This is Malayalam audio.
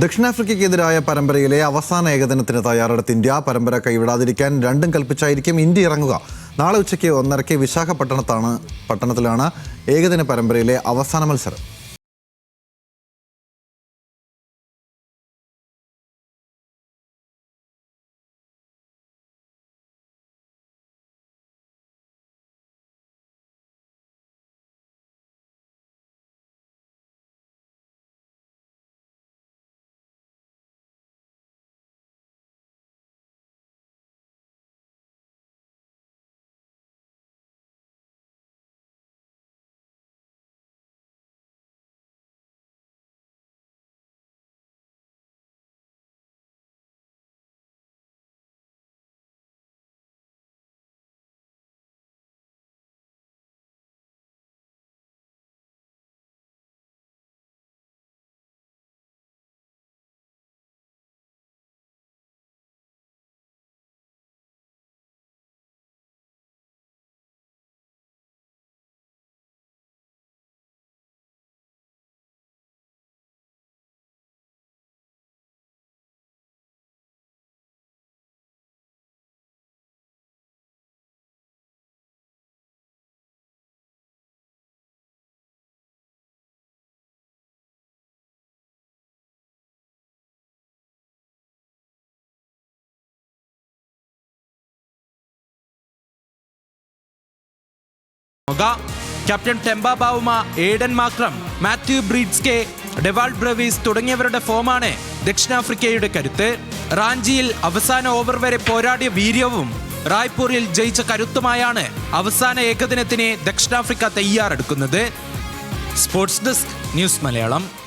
ദക്ഷിണാഫ്രിക്കയ്ക്കെതിരായ പരമ്പരയിലെ അവസാന ഏകദിനത്തിന് തയ്യാറെടുത്ത ഇന്ത്യ പരമ്പര കൈവിടാതിരിക്കാൻ രണ്ടും കൽപ്പിച്ചായിരിക്കും ഇന്ത്യ ഇറങ്ങുക. നാളെ ഉച്ചയ്ക്ക് 1:30 വിശാഖപട്ടണത്തിലാണ് ഏകദിന പരമ്പരയിലെ അവസാന മത്സരം. Captain Temba Bavuma, Aiden Markram, Matthew Breetzke, Dewald Brevis തുടങ്ങിയവരുടെ ഫോമാണ് ദക്ഷിണാഫ്രിക്കയുടെ കരുത്ത്. റാഞ്ചിയിൽ അവസാന ഓവർ വരെ പോരാടിയ വീര്യവും റായ്പൂരിൽ ജയിച്ച കരുത്തുമായാണ് അവസാന ഏകദിനത്തിന് ദക്ഷിണാഫ്രിക്ക തയ്യാറെടുക്കുന്നത്. Sports desk, news Malayalam.